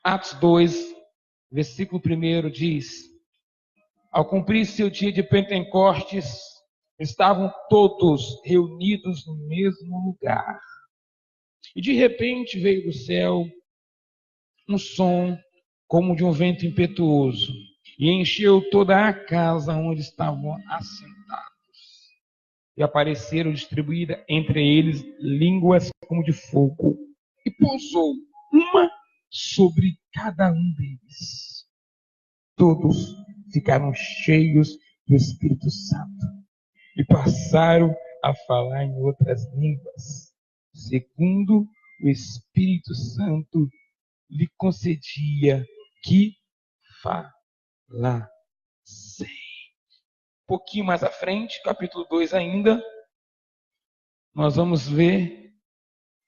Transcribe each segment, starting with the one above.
Atos 2, versículo 1 diz: ao cumprir-se o dia de Pentecostes, estavam todos reunidos no mesmo lugar. E de repente veio do céu um som como de um vento impetuoso e encheu toda a casa onde estavam assentados. E apareceram distribuídas entre eles línguas como de fogo, e pousou uma sobre cada um deles. Todos ficaram cheios do Espírito Santo e passaram a falar em outras línguas, segundo o Espírito Santo lhe concedia que falassem. Um pouquinho mais à frente, capítulo 2 ainda, nós vamos ver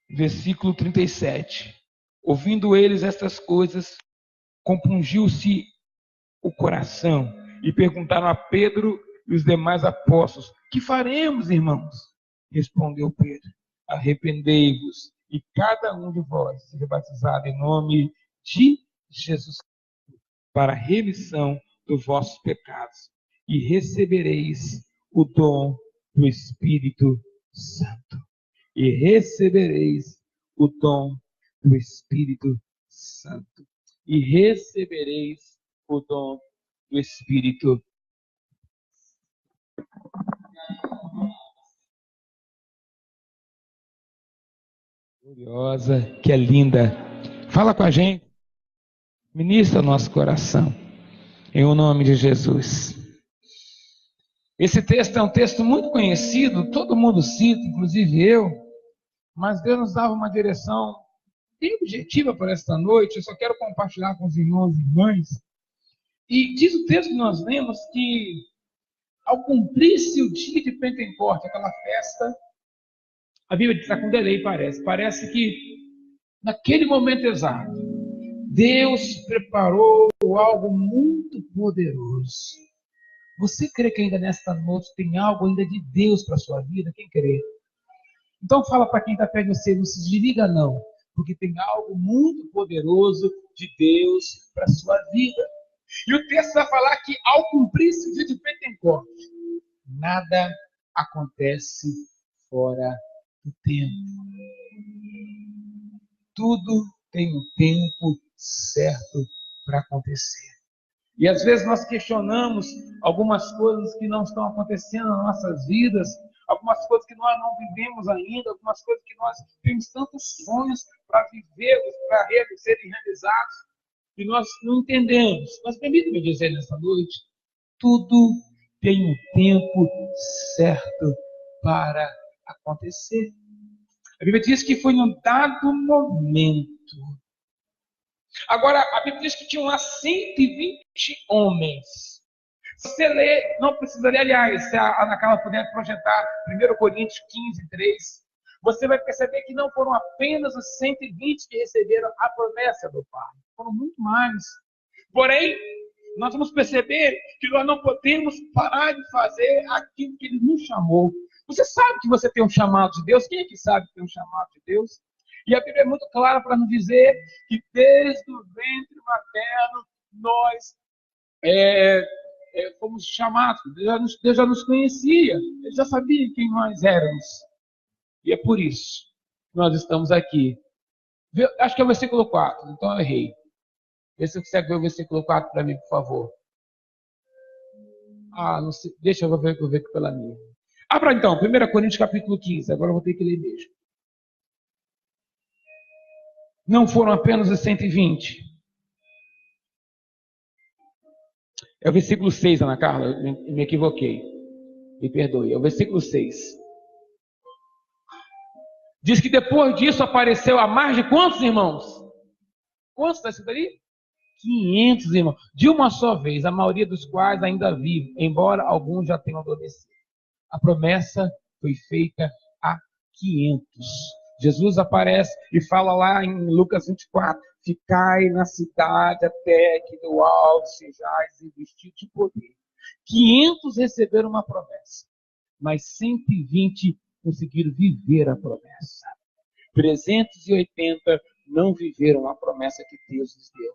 versículo 37. Ouvindo eles estas coisas, compungiu-se o coração e perguntaram a Pedro e os demais apóstolos: que faremos, irmãos? Respondeu Pedro: arrependei-vos e cada um de vós seja batizado em nome de Jesus para a remissão dos vossos pecados, e recebereis o dom do Espírito Santo. E recebereis o dom do Espírito Santo. E recebereis o dom do Espírito. Gloriosa, que é linda. Fala com a gente. Ministra nosso coração. Em o nome de Jesus. Esse texto é um texto muito conhecido, todo mundo cita, inclusive eu, mas Deus nos dava uma direção bem objetiva para esta noite. Eu só quero compartilhar com os irmãos e irmãs. E diz o texto que nós lemos que, ao cumprir-se o dia de Pentecostes, aquela festa, a Bíblia está com delay, parece que naquele momento exato, Deus preparou algo muito poderoso. Você crê que ainda nesta noite tem algo ainda de Deus para a sua vida? Quem crê? Então fala para quem está perto de você, não se desliga não, porque tem algo muito poderoso de Deus para a sua vida. E o texto vai falar que ao cumprir-se o dia de Pentecostes, nada acontece fora do tempo. Tudo tem um tempo certo para acontecer. E às vezes nós questionamos algumas coisas que não estão acontecendo nas nossas vidas, algumas coisas que nós não vivemos ainda, algumas coisas que nós temos tantos sonhos para vivermos, para serem realizados, e nós não entendemos. Mas permita-me dizer nessa noite, tudo tem um tempo certo para acontecer. A Bíblia diz que foi num dado momento. Agora, a Bíblia diz que tinham lá 120 homens. Se você lê, não precisa ler, aliás, se a Ana Carla puder projetar 1 Coríntios 15, 3, você vai perceber que não foram apenas os 120 que receberam a promessa do Pai. Foram muito mais. Porém, nós vamos perceber que nós não podemos parar de fazer aquilo que Ele nos chamou. Você sabe que você tem um chamado de Deus? Quem é que sabe que tem um chamado de Deus? E a Bíblia é muito clara para nos dizer que desde o ventre materno nós fomos chamados. Deus já nos conhecia. Ele já sabia quem nós éramos. E é por isso que nós estamos aqui. Acho que é o versículo 4, então eu errei. Vê se você consegue ver o versículo 4 para mim, por favor. Não sei. Deixa eu ver aqui pela minha. Abra então, 1 Coríntios capítulo 15. Agora eu vou ter que ler mesmo. Não foram apenas os 120. É o versículo 6, Ana Carla. Eu me equivoquei. Me perdoe. É o versículo 6. Diz que depois disso apareceu a mais de quantos irmãos? Quantos está escrito ali? 500 irmãos. De uma só vez, a maioria dos quais ainda vivem, embora alguns já tenham adormecido. A promessa foi feita a 500. Jesus aparece e fala lá em Lucas 24, ficai na cidade até que do alto sejais investidos de poder. 500 receberam uma promessa, mas 120 conseguiram viver a promessa. 380 não viveram a promessa que Deus lhes deu.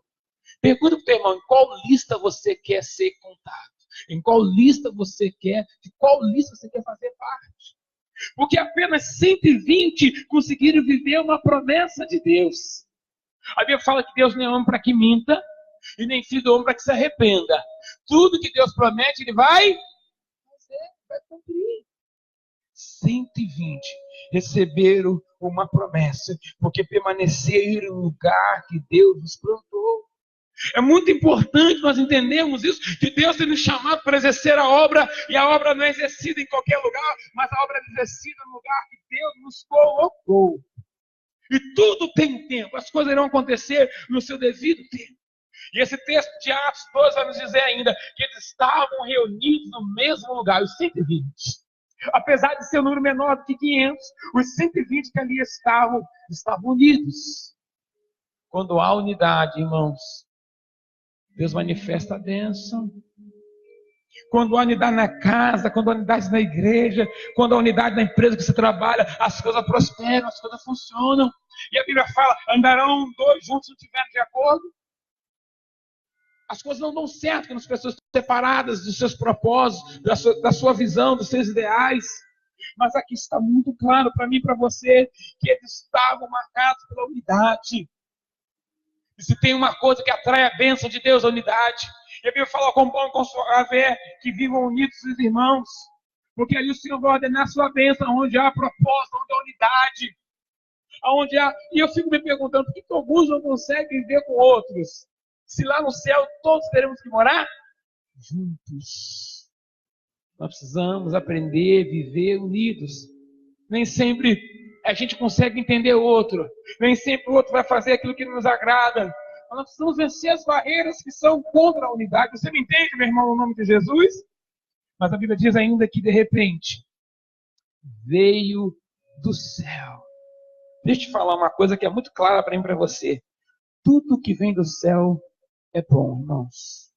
Pergunta para o teu irmão, em qual lista você quer ser contado? Em qual lista você quer, de qual lista você quer fazer parte? Porque apenas 120 conseguiram viver uma promessa de Deus. A Bíblia fala que Deus nem é homem para que minta, e nem filho do homem para que se arrependa. Tudo que Deus promete, Ele vai fazer, vai cumprir. 120 receberam uma promessa, porque permaneceram no lugar que Deus nos plantou. É muito importante nós entendermos isso, que Deus tem nos chamado para exercer a obra, e a obra não é exercida em qualquer lugar, mas a obra é exercida no lugar que Deus nos colocou. E tudo tem tempo, as coisas irão acontecer no seu devido tempo. E esse texto de Atos 2 vai nos dizer ainda que eles estavam reunidos no mesmo lugar, os 120. Apesar de ser um número menor do que 500, os 120 que ali estavam unidos. Quando há unidade, irmãos, Deus manifesta a bênção. Quando há unidade na casa, quando há unidade na igreja, quando há unidade na empresa que você trabalha, as coisas prosperam, as coisas funcionam. E a Bíblia fala, andarão dois juntos se não estiverem de acordo. As coisas não dão certo quando as pessoas estão separadas dos seus propósitos, da sua visão, dos seus ideais. Mas aqui está muito claro para mim e para você que eles estavam marcados pela unidade. E se tem uma coisa que atrai a bênção de Deus, a unidade. E a Bíblia fala, com pão e com fé, que vivam unidos os irmãos. Porque ali o Senhor vai ordenar a sua bênção, onde há propósito, onde há unidade. Onde há... E eu fico me perguntando, por que alguns não conseguem viver com outros? Se lá no céu todos teremos que morar juntos. Nós precisamos aprender a viver unidos. Nem sempre a gente consegue entender o outro. Nem sempre o outro vai fazer aquilo que nos agrada. Mas nós precisamos vencer as barreiras que são contra a unidade. Você me entende, meu irmão, no nome de Jesus? Mas a Bíblia diz ainda que de repente veio do céu. Deixa eu te falar uma coisa que é muito clara para mim e para você. Tudo que vem do céu é bom, irmãos.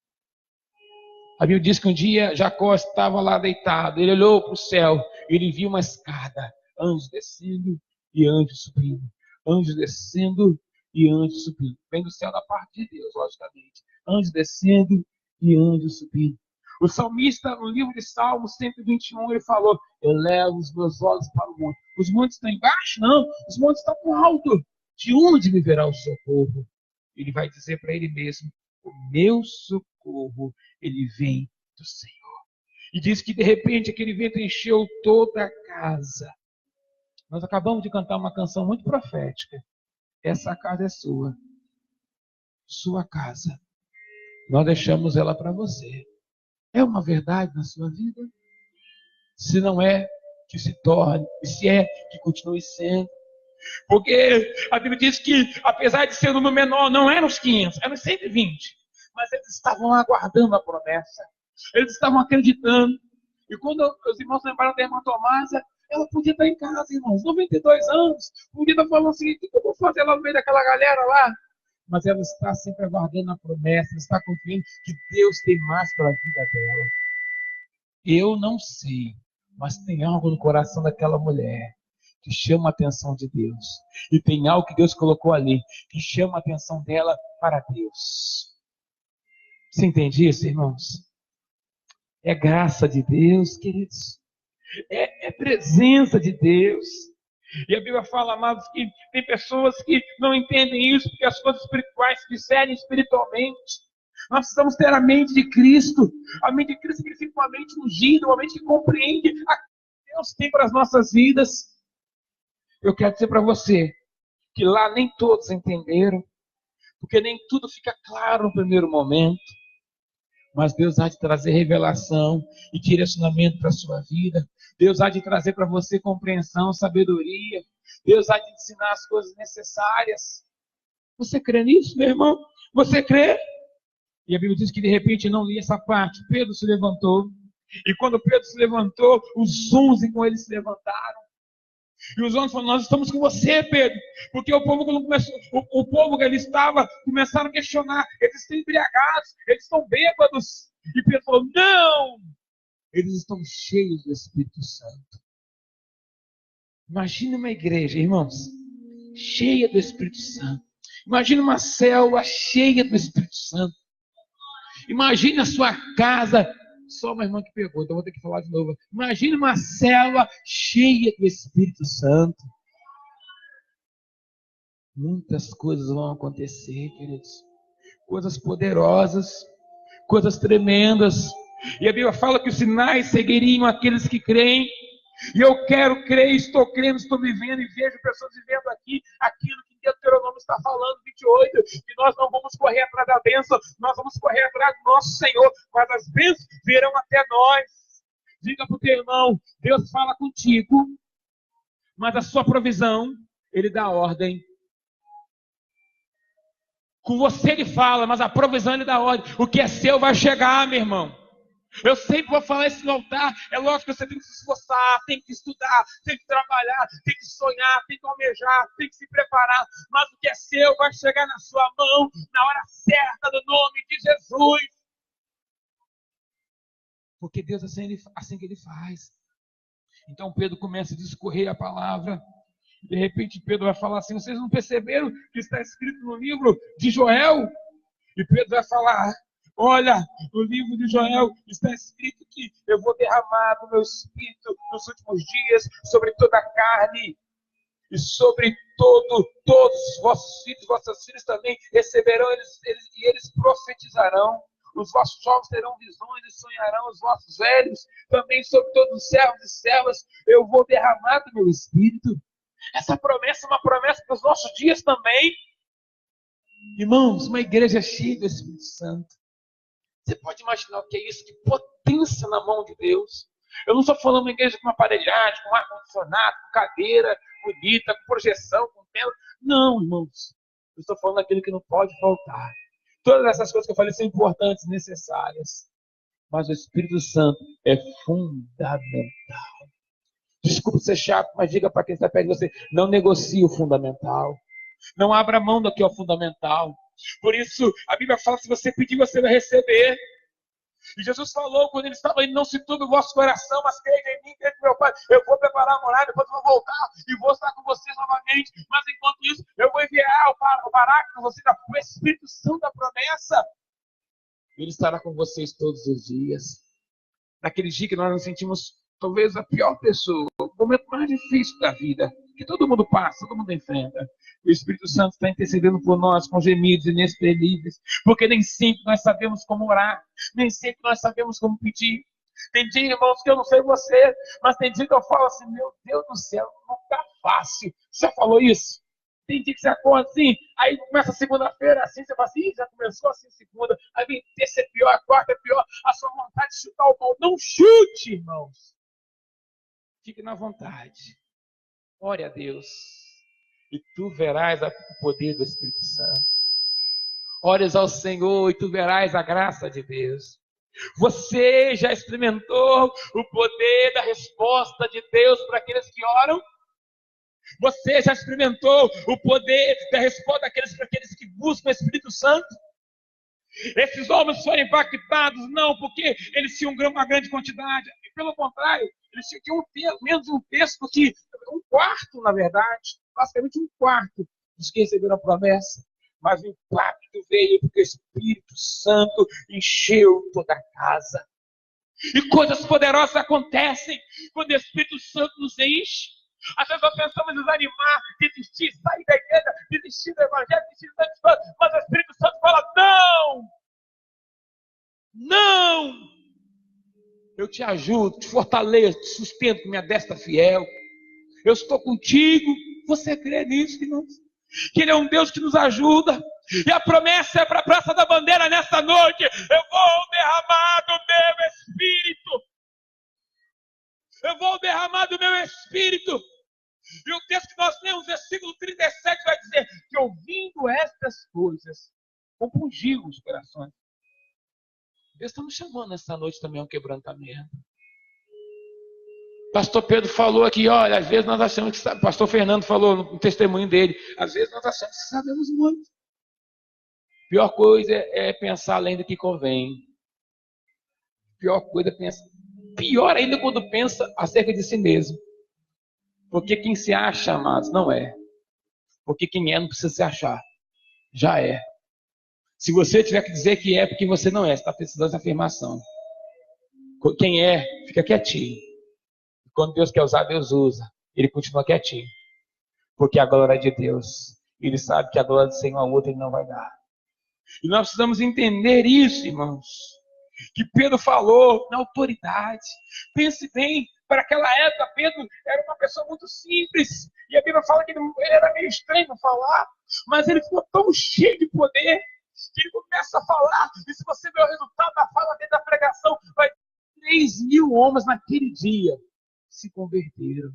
A Bíblia diz que um dia Jacó estava lá deitado. Ele olhou para o céu e ele viu uma escada. Anjos descendo e anjos subindo. Anjos descendo e anjos subindo. Vem do céu da parte de Deus, logicamente. Anjos descendo e anjos subindo. O salmista, no livro de Salmos 121, ele falou, eu levo os meus olhos para o monte. Os montes estão embaixo? Não. Os montes estão no alto. De onde me verá o socorro? Ele vai dizer para ele mesmo, o meu socorro, ele vem do Senhor. E diz que de repente aquele vento encheu toda a casa. Nós acabamos de cantar uma canção muito profética. Essa casa é sua. Sua casa. Nós deixamos ela para você. É uma verdade na sua vida? Se não é, que se torne. E se é, que continue sendo. Porque a Bíblia diz que, apesar de ser um número menor, não eram os 500, eram os 120. Mas eles estavam aguardando a promessa. Eles estavam acreditando. E quando os irmãos lembraram da irmã Tomásia, ela podia estar em casa, irmãos, 92 anos. Podia estar falando assim, o que eu vou fazer lá no meio daquela galera lá? Mas ela está sempre aguardando a promessa, ela está confiando que Deus tem mais para a vida dela. Eu não sei, mas tem algo no coração daquela mulher que chama a atenção de Deus. E tem algo que Deus colocou ali, que chama a atenção dela para Deus. Você entende isso, irmãos? É graça de Deus, queridos. É presença de Deus. E a Bíblia fala, amados, que tem pessoas que não entendem isso, porque as coisas espirituais se discernem espiritualmente. Nós precisamos ter a mente de Cristo. A mente de Cristo significa uma mente ungida, uma mente que compreende a que Deus tem para as nossas vidas. Eu quero dizer para você que lá nem todos entenderam, porque nem tudo fica claro no primeiro momento. Mas Deus há de trazer revelação e direcionamento para a sua vida. Deus há de trazer para você compreensão, sabedoria. Deus há de ensinar as coisas necessárias. Você crê nisso, meu irmão? Você crê? E a Bíblia diz que de repente, não li essa parte, Pedro se levantou. E quando Pedro se levantou, os 11 com ele se levantaram. E os 11 falaram, nós estamos com você, Pedro. Porque o povo, quando começou, o povo que ele estava, começaram a questionar. Eles estão embriagados, eles estão bêbados. E Pedro falou, não! Eles estão cheios do Espírito Santo. Imagine uma igreja, irmãos, cheia do Espírito Santo. Imagine uma célula cheia do Espírito Santo. Imagine a sua casa. Só uma irmã que pegou, então vou ter que falar de novo. Imagine uma célula cheia do Espírito Santo. Muitas coisas vão acontecer, queridos. Coisas poderosas, coisas tremendas. E a Bíblia fala que os sinais seguiriam aqueles que creem. E eu quero crer, estou crendo, estou vivendo e vejo pessoas vivendo aqui aquilo que Deuteronômio está falando, 28, que nós não vamos correr atrás da bênção, nós vamos correr atrás do nosso Senhor, mas as bênçãos virão até nós. Diga para o teu irmão, Deus fala contigo, mas a sua provisão, Ele dá ordem. Com você Ele fala, mas a provisão Ele dá ordem. O que é seu vai chegar, meu irmão. Eu sempre vou falar isso no altar. É lógico que você tem que se esforçar, tem que estudar, tem que trabalhar, tem que sonhar, tem que almejar, tem que se preparar. Mas o que é seu vai chegar na sua mão na hora certa, no nome de Jesus. Porque Deus é assim que Ele faz. Então Pedro começa a discorrer a palavra. De repente Pedro vai falar assim: vocês não perceberam que está escrito no livro de Joel? E Pedro vai falar: olha, no livro de Joel está escrito que eu vou derramar do meu espírito nos últimos dias sobre toda a carne. E sobre todos os vossos filhos, vossas filhas também receberão, eles profetizarão. Os vossos jovens terão visões e sonharão, os vossos velhos também, sobre todos os servos e servas, eu vou derramar do meu espírito. Essa promessa é uma promessa para os nossos dias também. Irmãos, uma igreja cheia do Espírito Santo. Você pode imaginar o que é isso? Que potência na mão de Deus. Eu não estou falando uma igreja com aparelhagem, com ar-condicionado, com cadeira bonita, com projeção, com tela. Não, irmãos. Eu estou falando daquilo que não pode faltar. Todas essas coisas que eu falei são importantes, necessárias. Mas o Espírito Santo é fundamental. Desculpa ser chato, mas diga para quem está perto de você: não negocie o fundamental. Não abra mão do que é o fundamental. Por isso, a Bíblia fala: se você pedir, você vai receber. E Jesus falou, quando ele estava indo: não se turbe o vosso coração, mas creia em mim, creia no meu Pai. Eu vou preparar a morada, depois eu vou voltar e vou estar com vocês novamente. Mas enquanto isso, eu vou enviar o Paráclito, o Espírito Santo da promessa. Ele estará com vocês todos os dias. Naquele dia que nós nos sentimos talvez a pior pessoa, o momento mais difícil da vida, que todo mundo passa, todo mundo enfrenta. O Espírito Santo está intercedendo por nós com gemidos inexprimíveis, porque nem sempre nós sabemos como orar, nem sempre nós sabemos como pedir. Tem dia, irmãos, que eu não sei você, mas tem dia que eu falo assim: meu Deus do céu, não está fácil. Você já falou isso? Tem dia que você acorda assim, aí começa segunda-feira assim, você fala assim: já começou assim segunda, aí vem terça é pior, a quarta é pior, a sua vontade de chutar o pau. Não chute, irmãos. Fique na vontade. Ore a Deus. E tu verás o poder do Espírito Santo. Ores ao Senhor e tu verás a graça de Deus. Você já experimentou o poder da resposta de Deus para aqueles que oram? Você já experimentou o poder da resposta para aqueles que buscam o Espírito Santo? Esses homens foram impactados, não porque eles tinham uma grande quantidade. Pelo contrário, eles tinham menos um terço do que um quarto, na verdade. Basicamente um quarto dos que receberam a promessa. Mas o impacto veio porque o Espírito Santo encheu toda a casa. E coisas poderosas acontecem quando o Espírito Santo nos enche. Às vezes nós pensamos em desanimar, desistir, sair da igreja, desistir do evangelho, desistir da história. Mas o Espírito Santo fala: não! Não! Eu te ajudo, te fortaleço, te sustento com minha destra fiel. Eu estou contigo. Você crê nisso, irmãos? Que Ele é um Deus que nos ajuda. E a promessa é para a Praça da Bandeira nesta noite: eu vou derramar do meu Espírito. Eu vou derramar do meu Espírito. E o texto que nós lemos, versículo 37, vai dizer que ouvindo estas coisas, compungiam os corações. Deus está nos chamando essa noite também a um quebrantamento. Pastor Pedro falou aqui: olha, às vezes nós achamos que sabe. Pastor Fernando falou no testemunho dele: às vezes nós achamos que sabemos muito. Pior coisa é pensar além do que convém. Pior coisa é pensar. Pior ainda quando pensa acerca de si mesmo. Porque quem se acha, amados, não é. Porque quem é não precisa se achar. Já é. Se você tiver que dizer que é, porque você não é, você está precisando dessa afirmação. Quem é, fica quietinho. Quando Deus quer usar, Deus usa. Ele continua quietinho. Porque a glória é de Deus. Ele sabe que a glória do Senhor a outra ele não vai dar. E nós precisamos entender isso, irmãos. Que Pedro falou na autoridade. Pense bem, para aquela época, Pedro era uma pessoa muito simples. E a Bíblia fala que ele era meio estranho a falar. Mas ele ficou tão cheio de poder que ele começa a falar. E se você ver o resultado da fala dele da pregação, vai ter 3.000 homens naquele dia se converteram.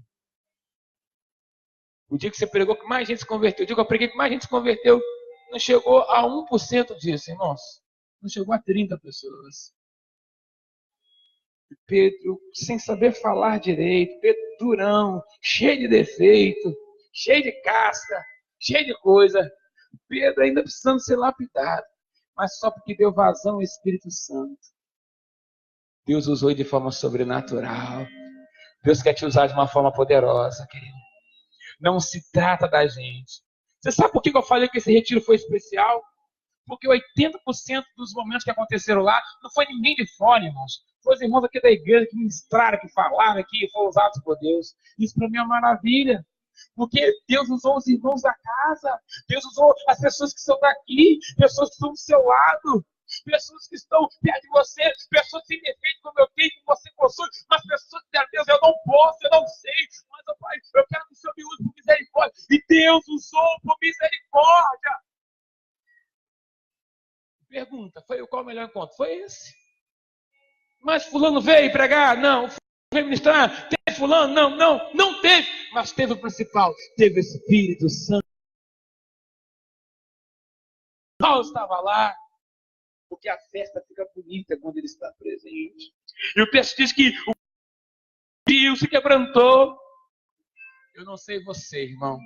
O dia que você pregou, que mais gente se converteu. O dia que eu preguei, que mais gente se converteu. Não chegou a 1% disso, irmãos. Não chegou a 30 pessoas. Pedro, sem saber falar direito, Pedro durão, cheio de defeito, cheio de casca, cheio de coisa. Pedro ainda precisando ser lapidado, mas só porque deu vazão ao Espírito Santo. Deus usou de forma sobrenatural. Deus quer te usar de uma forma poderosa, querido. Não se trata da gente. Você sabe por que eu falei que esse retiro foi especial? Porque 80% dos momentos que aconteceram lá não foi ninguém de fora, irmãos. Foi os irmãos aqui da igreja que ministraram, que falaram aqui, foram usados por Deus. Isso para mim é uma maravilha. Porque Deus usou os irmãos da casa. Deus usou as pessoas que estão daqui, pessoas que estão do seu lado, pessoas que estão perto de você, pessoas sem defeito como eu tenho, como você possui, mas pessoas que Deus, eu não posso, eu não sei, mas Pai, eu quero que o Senhor me use por misericórdia. E Deus usou por misericórdia. Pergunta, foi qual o melhor encontro? Foi esse. Mas fulano veio pregar? Não. Fulano veio ministrar? Teve fulano? Não teve. Mas teve o principal, teve o Espírito Santo. Paulo estava lá, porque a festa fica bonita quando ele está presente. E o texto diz que o rio se quebrantou. Eu não sei você, irmão,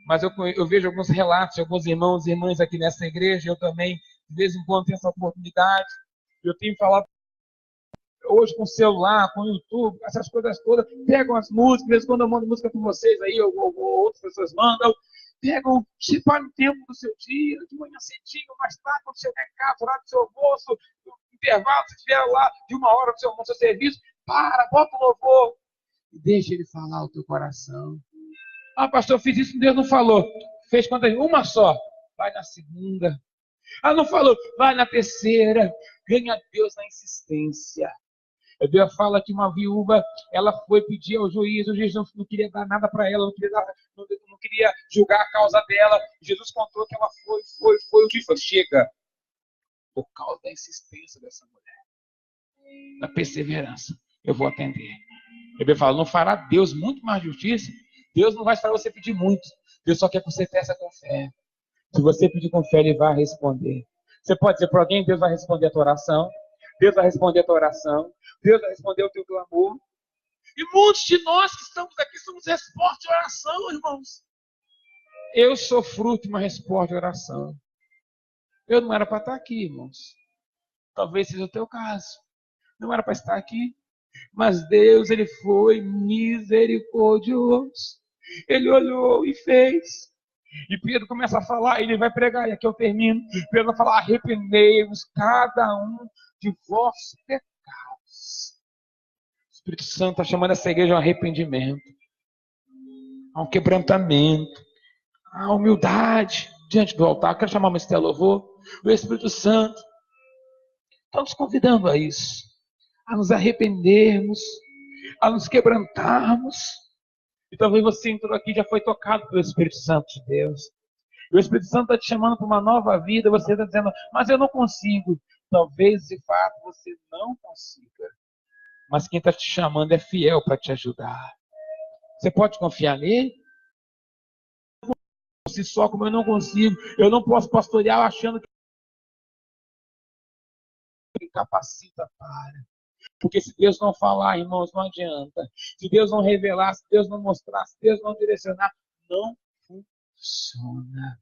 mas eu vejo alguns relatos de alguns irmãos e irmãs aqui nessa igreja. Eu também, de vez em quando, tenho essa oportunidade. Eu tenho falado hoje com o celular, com o YouTube, essas coisas todas. Pegam as músicas, de vez em quando eu mando música com vocês aí, ou outras pessoas mandam. Pegam, separam o tempo do seu dia, de manhã cedinho, mais tarde, quando chegar em casa, horário do seu almoço, no intervalo, se estiver lá de 1 hora do seu almoço, do seu serviço, bota o louvor e deixa ele falar o teu coração. Ah, pastor, eu fiz isso, Deus não falou. Fez quantas? Uma só. Vai na segunda. Ah, não falou. Vai na terceira. Ganha Deus na insistência. A Bíblia fala que uma viúva, ela foi pedir ao juiz, o juiz não queria dar nada para ela, não queria julgar a causa dela. Jesus contou que ela foi, o juiz falou, chega. Por causa da insistência dessa mulher, da perseverança, eu vou atender. A Bíblia fala, não fará Deus muito mais justiça? Deus não vai esperar você pedir muito. Deus só quer que você peça com fé. Se você pedir com fé, Ele vai responder. Você pode dizer para alguém, Deus vai responder a tua oração. Deus vai responder a tua oração. Deus vai responder o teu clamor. E muitos de nós que estamos aqui somos resposta de oração, irmãos. Eu sou fruto de uma resposta de oração. Eu não era para estar aqui, irmãos. Talvez seja o teu caso. Não era para estar aqui. Mas Deus, Ele foi misericordioso. Ele olhou e fez. E Pedro começa a falar, ele vai pregar, e aqui eu termino. Pedro vai falar, arrependei-vos cada um de vossos pecados. O Espírito Santo está chamando essa igreja a um arrependimento, a um quebrantamento, a humildade diante do altar. Eu quero chamar o ministério louvor. O Espírito Santo está nos convidando a isso, a nos arrependermos, a nos quebrantarmos. E talvez você entrou aqui e já foi tocado pelo Espírito Santo de Deus. E o Espírito Santo está te chamando para uma nova vida. Você está dizendo, mas eu não consigo. Talvez, de fato, você não consiga. Mas quem está te chamando é fiel para te ajudar. Você pode confiar nele? Se só como eu não consigo, eu não posso pastorear achando que me capacita para. Porque se Deus não falar, irmãos, não adianta. Se Deus não revelar, se Deus não mostrar, se Deus não direcionar, não funciona.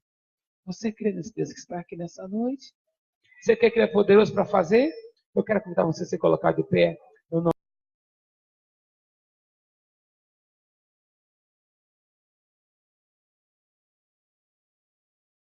Você crê nesse Deus que está aqui nessa noite? Você quer que Ele é poderoso para fazer? Eu quero convidar você a se colocar de pé.